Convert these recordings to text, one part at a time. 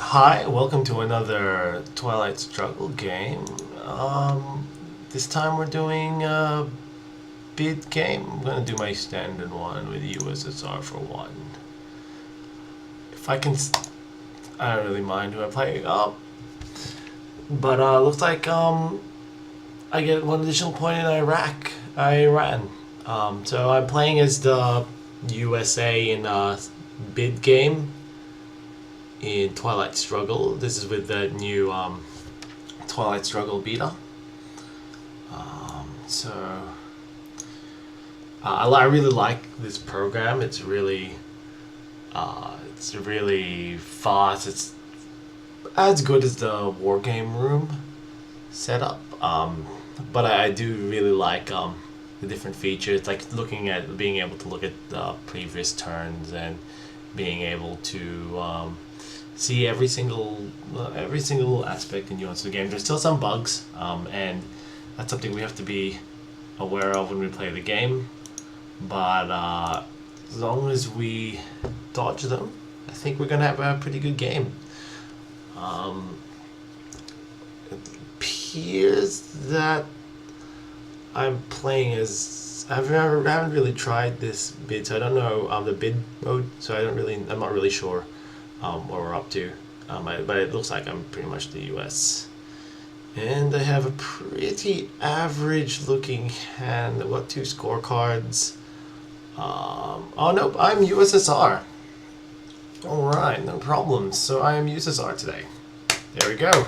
Hi, welcome to another Twilight Struggle game. This time we're doing a bid game. I'm gonna do my standard one with USSR for one. If I can, I don't really mind who I play. But looks like I get one additional point in Iran. So I'm playing as the USA in a bid game in Twilight Struggle. This is with the new Twilight Struggle Beta. I really like this program. It's really fast. It's as good as the war game room setup. But I do really like the different features, like looking at being able to look at the previous turns and being able to see every single aspect and nuance of the game. There's still some bugs, and that's something we have to be aware of when we play the game. But as long as we dodge them, I think we're gonna have a pretty good game. It appears that I'm playing as I haven't really tried this bid, so I don't know the bid mode. So I'm not really sure what we're up to. But it looks like I'm pretty much the US. And I have a pretty average looking hand. I've got two scorecards. Oh no, I'm USSR. Alright, no problems. So I am USSR today. There we go.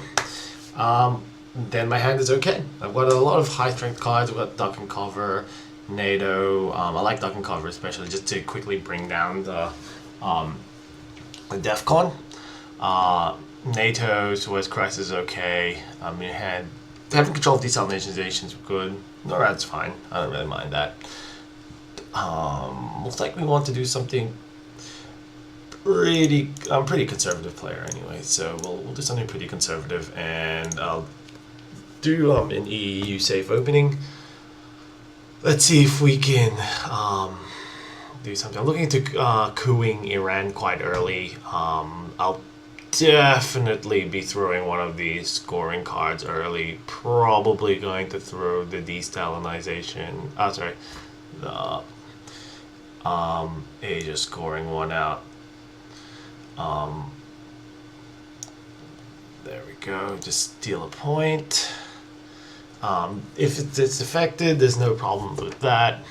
Then my hand is okay. I've got a lot of high strength cards. I've got Duck and Cover, NATO. I like Duck and Cover especially just to quickly bring down the DEFCON. NATO, Suez Crisis is okay. Having control of desalinization is good. NORAD's fine. I don't really mind that. Looks like we want to do something pretty. I'm a pretty conservative player anyway, so we'll do something pretty conservative, and I'll do an EU safe opening. Let's see if we can do something. I'm looking into cooing Iran quite early. I'll definitely be throwing one of these scoring cards early. Probably going to throw the destalinization. The Asia scoring one out. There we go. Just steal a point. If it's affected, there's no problem with that.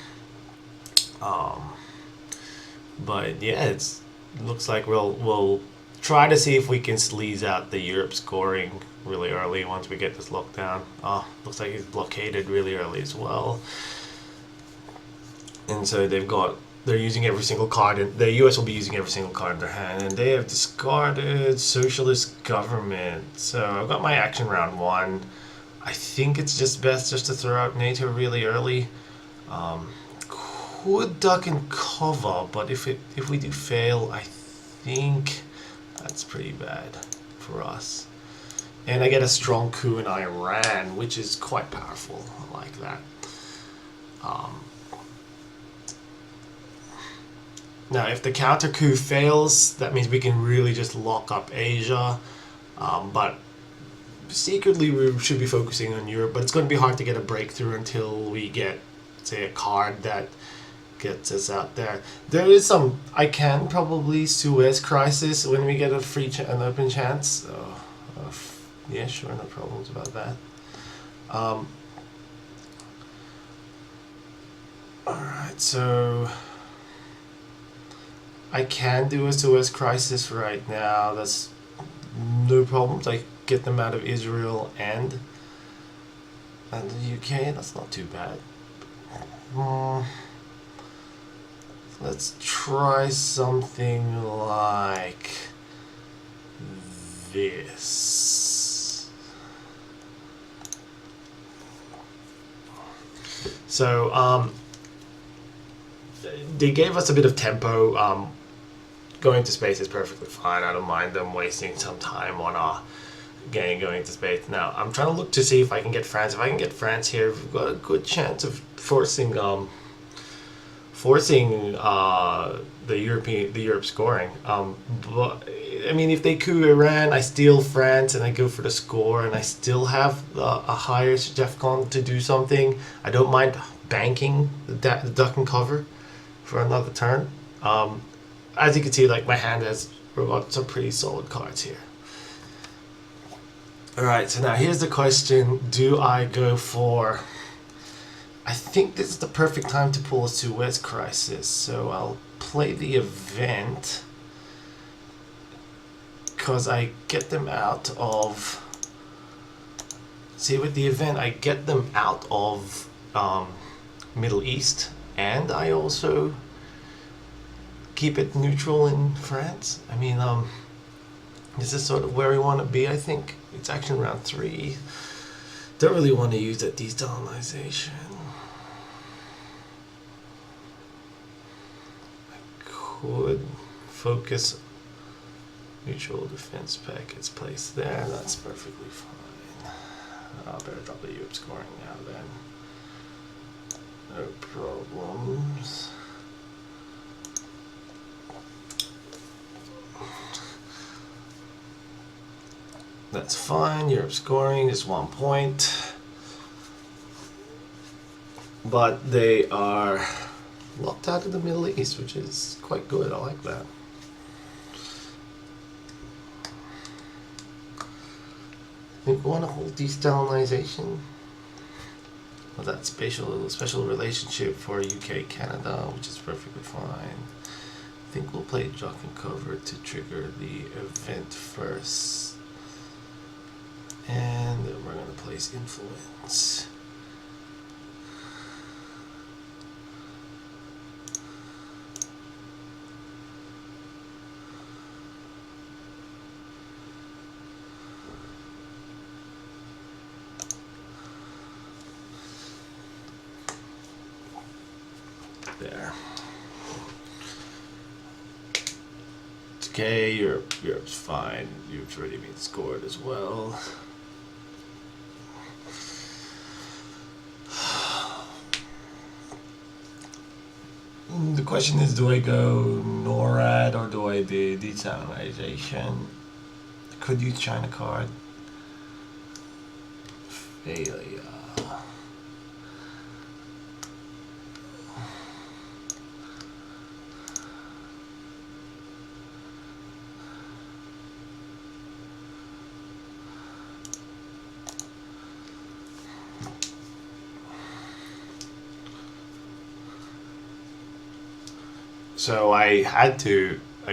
But yeah, it looks like we'll try to see if we can sleaze out the Europe scoring really early once we get this lockdown. Looks like it's blockaded really early as well. And so they're using every single card, and the US will be using every single card in their hand, and they have discarded socialist government. So I've got my action round one. I think it's just best just to throw out NATO really early. Could Duck and Cover, but if we do fail, I think that's pretty bad for us. And I get a strong coup in Iran, which is quite powerful. I like that. Now, if the counter coup fails, that means we can really just lock up Asia. But secretly, we should be focusing on Europe. But it's going to be hard to get a breakthrough until we get, say, a card that gets us out there. There is some. I can probably Suez Crisis when we get an open chance. Yeah, sure, no problems about that. Alright, so I can do a Suez Crisis right now. That's no problems. I get them out of Israel and the UK. That's not too bad. Let's try something like this. So they gave us a bit of tempo. Going to space is perfectly fine. I don't mind them wasting some time on going to space. Now I'm trying to look to see if I can get France. If I can get France here, we've got a good chance of forcing the Europe scoring. But I mean, if they coup Iran, I steal France and I go for the score, and I still have a higher DEFCON to do something. I don't mind banking the duck and cover for another turn. As you can see, like my hand has got some pretty solid cards here. All right, so now here's the question: do I go for? I think this is the perfect time to pull a Suez Crisis, so I'll play the event because I get them out of. See, with the event, I get them out of Middle East, and I also keep it neutral in France. I mean, this is sort of where we want to be. I think it's action round 3. Don't really want to use that destabilization. I could focus neutral defense packets placed there. That's perfectly fine. I'll better drop the Europe scoring now then. No problems. That's fine. Europe scoring is 1 point. But they are locked out of the Middle East, which is quite good. I like that. I think we want to hold destalinisation. Well, that special relationship for UK Canada, which is perfectly fine. I think we'll play Jock and Cover to trigger the event first. And then we're going to place Influence. There. It's okay, Europe's fine. Europe's already been scored as well. The question is, do I go NORAD or do I do destabilization? I could use China card. Failure. So I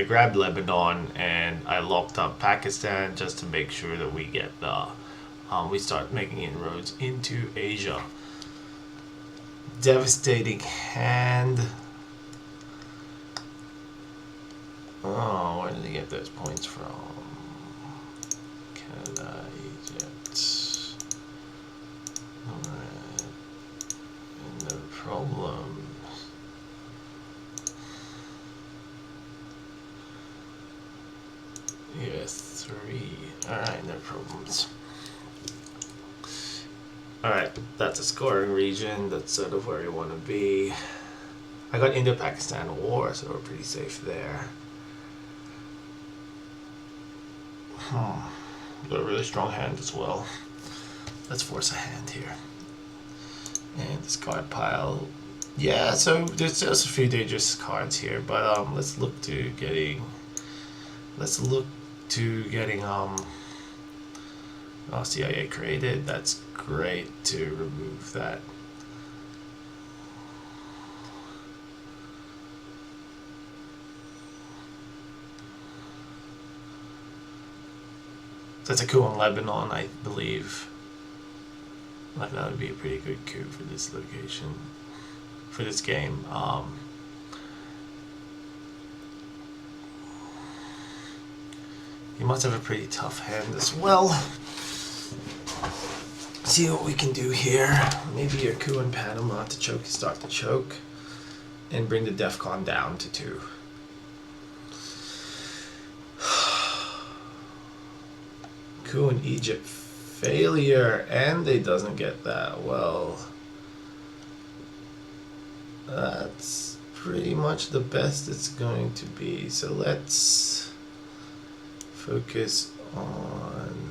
grabbed Lebanon and I locked up Pakistan just to make sure that we get we start making inroads into Asia. Devastating hand. Oh, where did he get those points from? Canada, Egypt. Alright. No problem. US 3. Alright, no problems. Alright, that's a scoring region. That's sort of where you want to be. I got Indo-Pakistan War, so we're pretty safe there. Got a really strong hand as well. Let's force a hand here. And discard pile. Yeah, so there's just a few dangerous cards here, but let's look to getting CIA created. That's great to remove that. That's a coup in Lebanon, I believe. Like, that would be a pretty good coup for this location, for this game. He must have a pretty tough hand as well. See what we can do here. Maybe a coup in Panama to start the choke, and bring the DEFCON down to 2. Coup in Egypt, failure, and they doesn't get that. Well, that's pretty much the best it's going to be. So let's focus on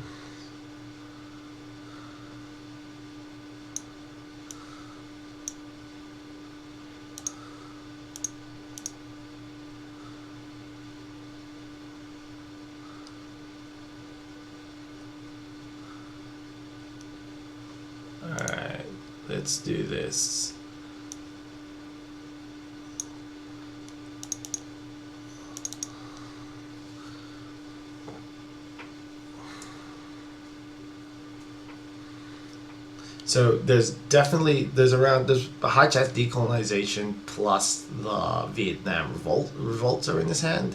alright, let's do this. So there's a high chance decolonization plus the Vietnam revolts are in his hand.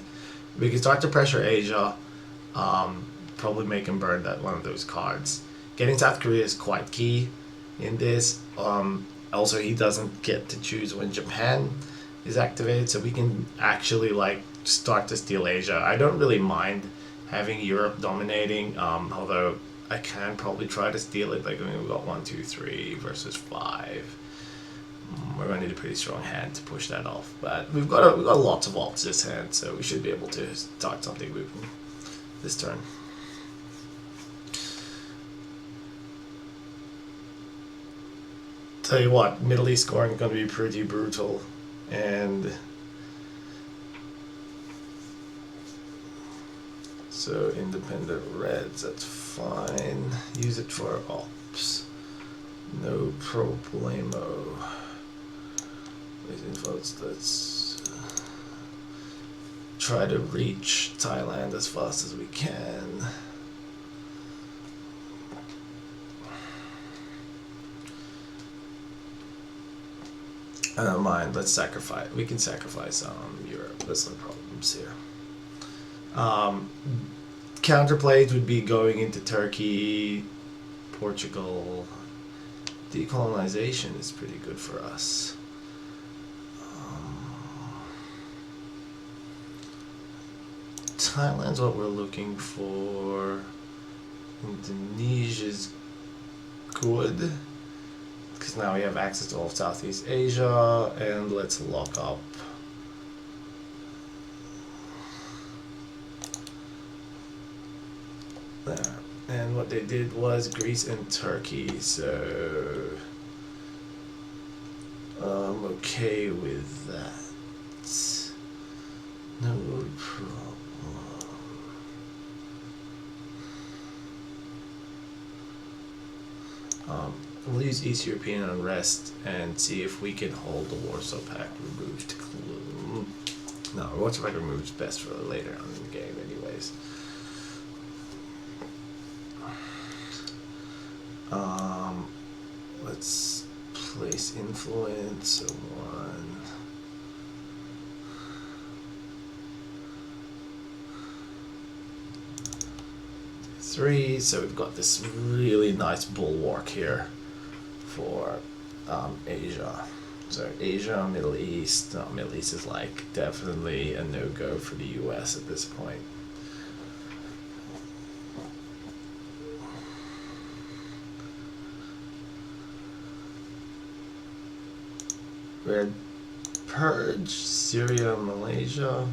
We can start to pressure Asia, probably make him burn that one of those cards. Getting South Korea is quite key in this. Also, he doesn't get to choose when Japan is activated, so we can actually like start to steal Asia. I don't really mind having Europe dominating, although I can probably try to steal it. Like, I mean, we've got 1, 2, 3 versus 5. We're going to need a pretty strong hand to push that off. But we've got lots of opts this hand, so we should be able to start something moving this turn. Tell you what, Middle East scoring is going to be pretty brutal. And so independent reds, that's fine. Use it for ops. No problemo. Let's try to reach Thailand as fast as we can. I don't mind, let's sacrifice. We can sacrifice Europe, there's no problems here. Counterplays would be going into Turkey, Portugal. Decolonization is pretty good for us. Thailand's what we're looking for. Indonesia's good, because now we have access to all of Southeast Asia, and let's lock up. There. And what they did was Greece and Turkey, so I'm okay with that. No problem. We'll use East European unrest and see if we can hold the Warsaw Pact removed. No, Warsaw Pact removed is best for later on in the game anyways. Let's place influence, so 1. Three, so we've got this really nice bulwark here for Asia. So Asia, Middle East. Middle East is like definitely a no-go for the US at this point. Red Purge, Syria, Malaysia.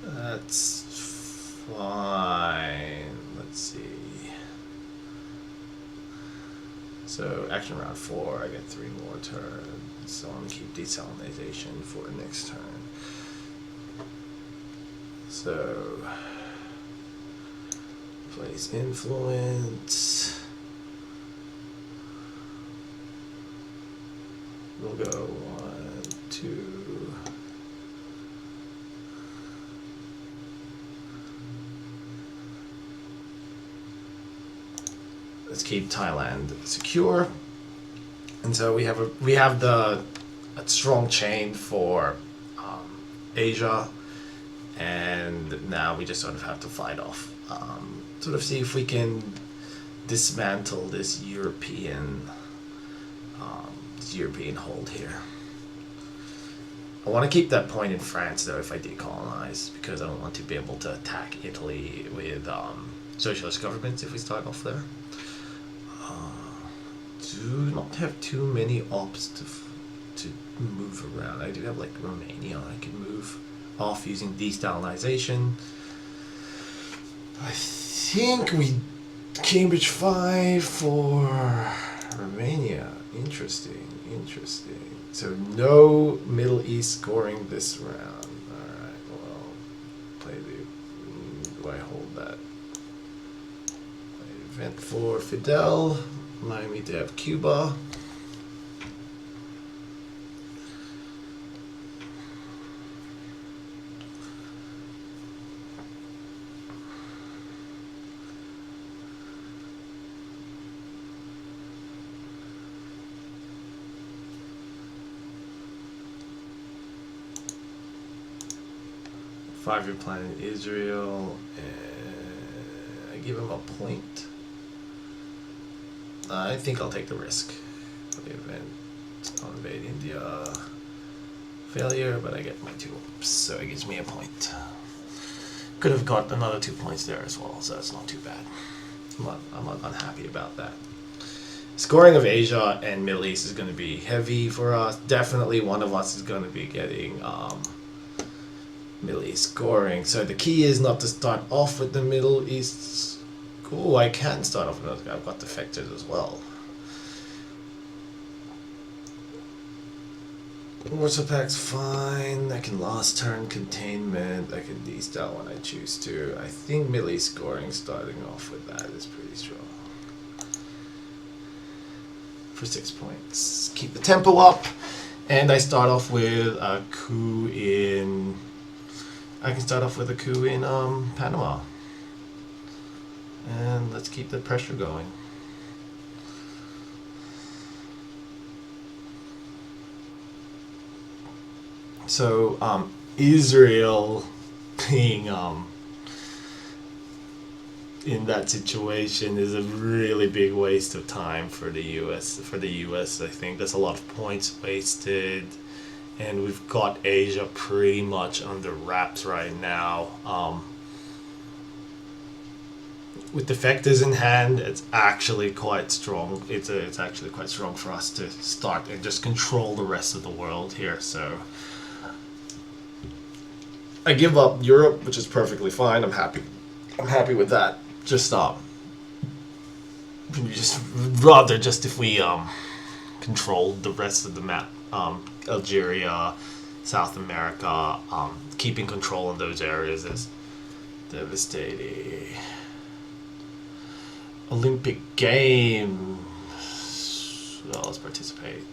That's fine. Let's see. So action round 4, I get 3 more turns. So I'm gonna keep desalinization for next turn. So place influence. We'll go 1, 2. Let's keep Thailand secure, and so we have a strong chain for Asia, and now we just sort of have to fight off, sort of see if we can dismantle this European hold here. I want to keep that point in France though if I decolonize, because I don't want to be able to attack Italy with socialist governments if we start off there. Do not have too many ops to move around. I do have like Romania. I can move off using destalinization. I think we Cambridge 5 for Romania. Interesting. So no Middle East scoring this round. Alright, well, play the... Do I hold that? Play event for Fidel. Allowing me to have Cuba. Five-year plan in Israel, and I give him a point. I think I'll take the risk for the event. I'll invade India. Failure, but I get my 2 ups, so it gives me a point. Could have got another 2 points there as well, so that's not too bad. I'm not unhappy about that. Scoring of Asia and Middle East is going to be heavy for us. Definitely one of us is going to be getting Middle East scoring. So the key is not to start off with the Middle East. Cool, I can start off with I've got defectors as well. Warsaw Pact's fine. I can last turn containment. I can destal when I choose to. I think Middle East scoring starting off with that is pretty strong. For 6 points. Keep the tempo up. And I start off with a coup in... I can start off with a coup in Panama. And let's keep the pressure going. So Israel being in that situation is a really big waste of time for the US. I think there's a lot of points wasted. And we've got Asia pretty much under wraps right now. With defectors in hand, it's actually quite strong. It's actually quite strong for us to start and just control the rest of the world here. So I give up Europe, which is perfectly fine. I'm happy with that. Just rather if we controlled the rest of the map. Algeria, South America, keeping control in those areas is devastating. Olympic Games. Well, let's participate.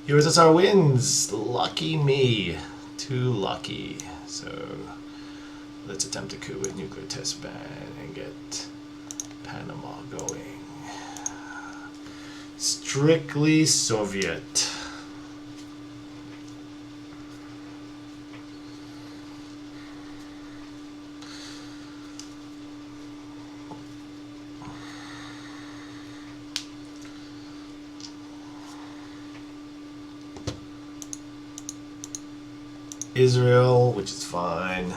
USSR wins. Lucky me. Too lucky. So let's attempt a coup with nuclear test ban and get Panama going. Strictly Soviet. Israel, which is fine.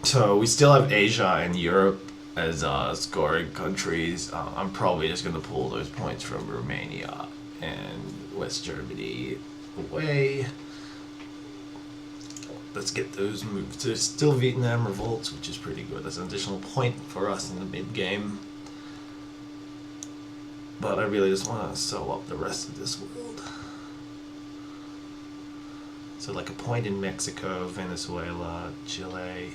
So we still have Asia and Europe as scoring countries. I'm probably just going to pull those points from Romania and West Germany away. Let's get those moved. There's still Vietnam revolts, which is pretty good. That's an additional point for us in the mid-game. But I really just want to sew up the rest of this world. So like a point in Mexico, Venezuela, Chile.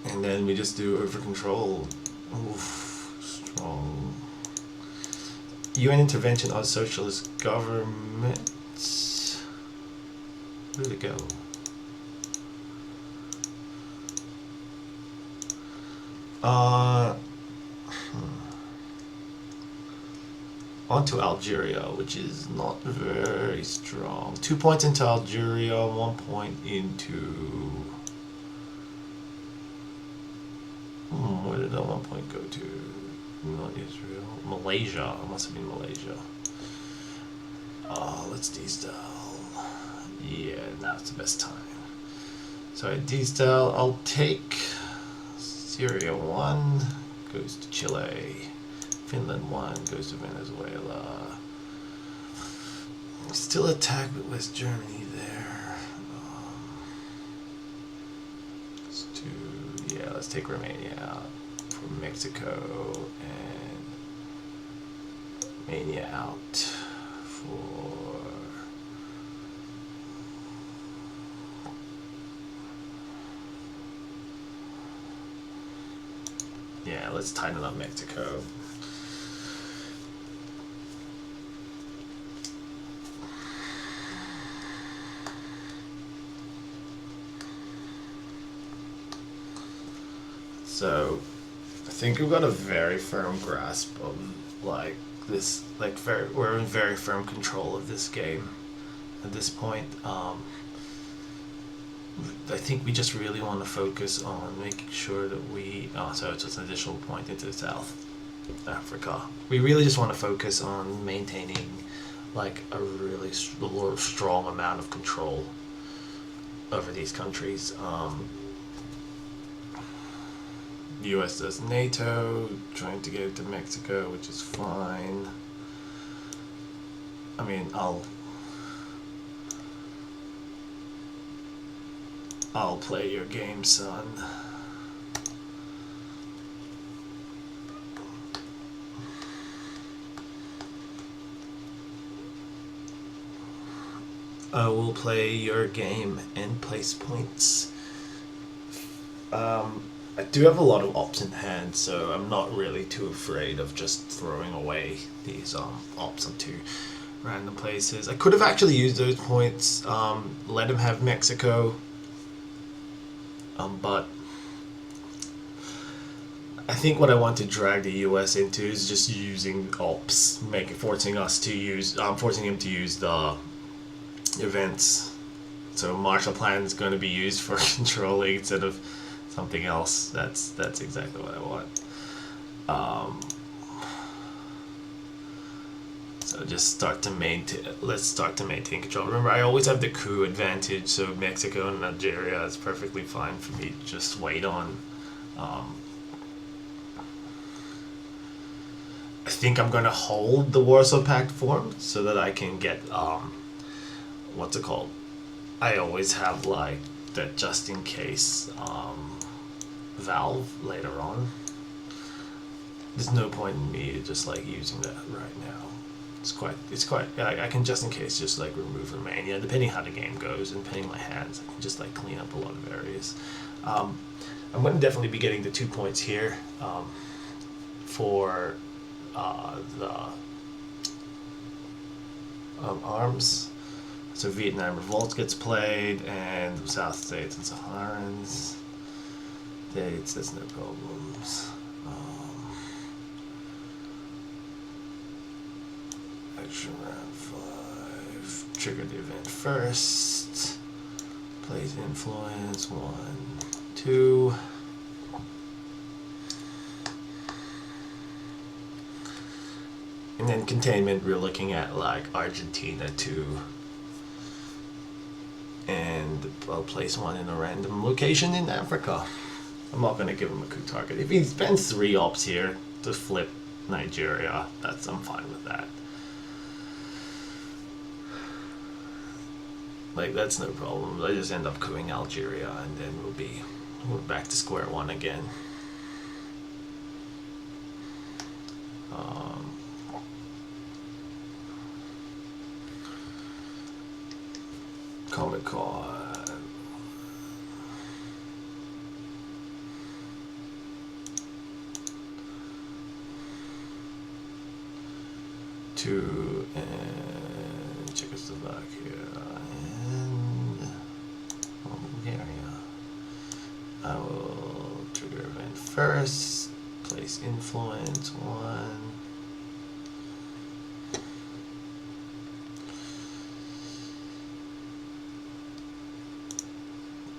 And then we just do over control. Oof, strong. UN intervention on socialist governments. Where'd it go? Onto Algeria, which is not very strong. 2 points into Algeria, 1 point into... where did that 1 point go to? Not Israel. Malaysia. It must have been Malaysia. Let's destyle. Yeah, now's the best time. Sorry, D-style. I'll take Syria 1 goes to Chile. Finland 1 goes to Venezuela. Still attack with West Germany there. Let's take Romania out for Mexico and Romania out for let's tighten up Mexico. So I think we've got a very firm grasp of this, we're in very firm control of this game at this point. I think we just really want to focus on making sure that so it's just an additional point into South Africa. We really just want to focus on maintaining a really strong amount of control over these countries. The US does NATO, trying to get it to Mexico, which is fine. I mean, I'll play your game, son. I will play your game and place points. I do have a lot of ops in hand, so I'm not really too afraid of just throwing away these ops onto random places. I could have actually used those points, let him have Mexico, but I think what I want to drag the US into is just using ops, forcing him to use the events. So Marshall Plan is going to be used for controlling instead of something else. That's exactly what I want. So just let's start to maintain control. Remember, I always have the coup advantage, so Mexico and Nigeria is perfectly fine for me to just wait on. I think I'm going to hold the Warsaw Pact form so that I can get, what's it called? I always have that just in case valve later on. There's no point in me just using that right now. It's quite I can just in case just remove Romania, depending how the game goes and depending on my hands. I can just clean up a lot of areas. I'm going to definitely be getting the 2 points here for the arms. So Vietnam Revolt gets played, and South States and Saharans states, there's no problems. Action round 5. Trigger the event first. Plays influence 1, 2. And then containment, we're looking at Argentina 2. And I'll place 1 in a random location in Africa. I'm not going to give him a coup target. If he spends 3 ops here to flip Nigeria, I'm fine with that. That's no problem. I just end up coupping Algeria, and then we're back to square one again. Comic-Con. To Czechoslovakia and Bulgaria. I will trigger event first, place influence 1.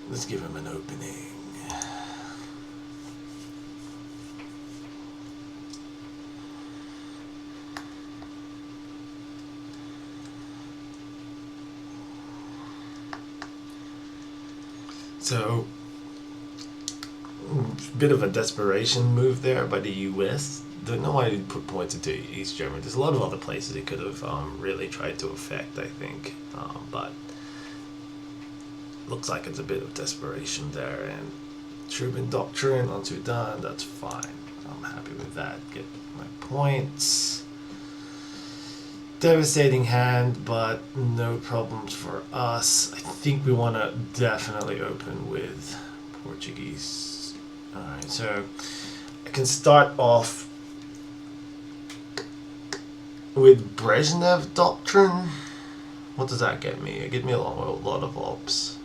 Let's give him an opening. So, bit of a desperation move there by the US. Don't know why he put points into East Germany. There's a lot of other places he could have really tried to affect, I think. But looks like it's a bit of desperation there. And Truman Doctrine on Sudan, that's fine. I'm happy with that. Get my points. Devastating hand, but no problems for us. I think we want to definitely open with Portuguese. Alright, so I can start off with Brezhnev Doctrine. What does that get me? It gives me a lot of ops.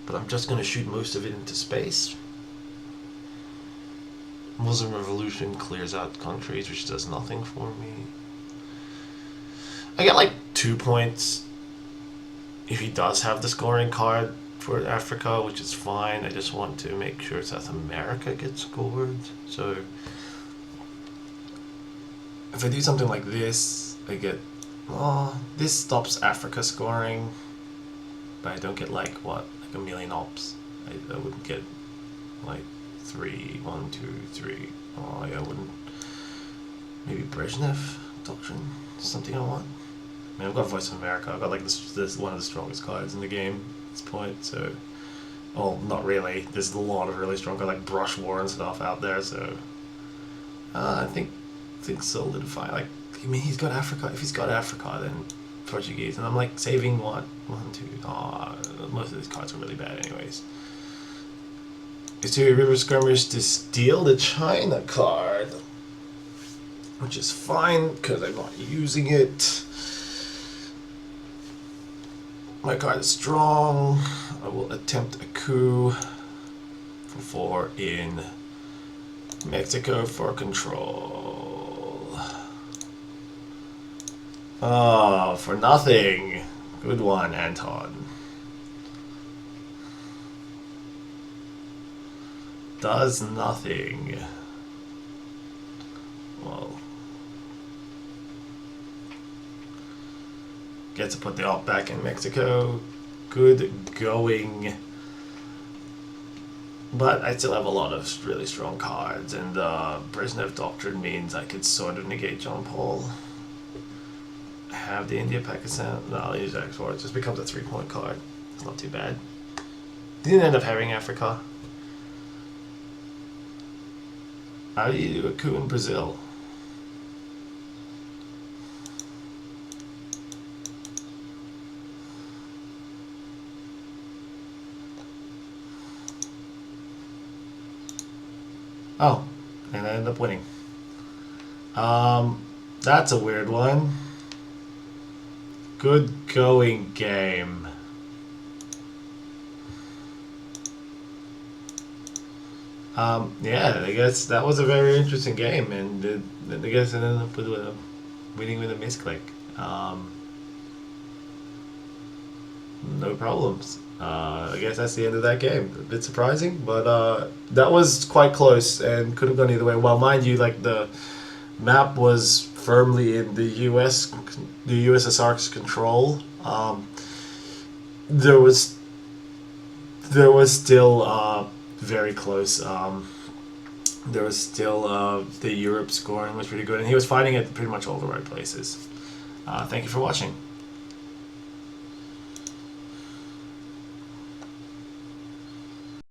But I'm just going to shoot most of it into space. Muslim Revolution clears out countries, which does nothing for me. I get like 2 points if he does have the scoring card for Africa, which is fine. I just want to make sure South America gets scored. So if I do something like this, I get, this stops Africa scoring, but I don't get like what, like a million ops. I wouldn't get like 3, 1, 2, 3. Oh yeah, I wouldn't. Maybe Brezhnev Doctrine, something I want. I mean, I've got Voice of America. I've got like this one of the strongest cards in the game at this point. So, oh, not really. There's a lot of really strong cards like Brush War and stuff out there. So, I think solidify. Like, I mean, he's got Africa. If he's got Africa, then Portuguese. And I'm like saving what, 1, 2. Most of these cards are really bad, anyways. Is to River Skirmish to steal the China card, which is fine because I'm not using it. My card is strong. I will attempt a coup for 4 in Mexico for control. Oh, for nothing. Good one, Anton. Does nothing. Well, get to put the op back in Mexico. Good going. But I still have a lot of really strong cards, and Brezhnev Doctrine means I could sort of negate John Paul. I have the India-Pakistan. No, I'll use X4. It just becomes a 3-point card. It's not too bad. Didn't end up having Africa. How do you do a coup in Brazil? Oh, and I end up winning. That's a weird one. Good going, game. Yeah, I guess that was a very interesting game, and I guess I ended up with winning with a misclick. No problems. I guess that's the end of that game. A bit surprising, but that was quite close and could have gone either way. Well, mind you, like the map was firmly in the USSR's control. There was still very close. There was still the Europe scoring was pretty good, and he was fighting at pretty much all the right places. Thank you for watching.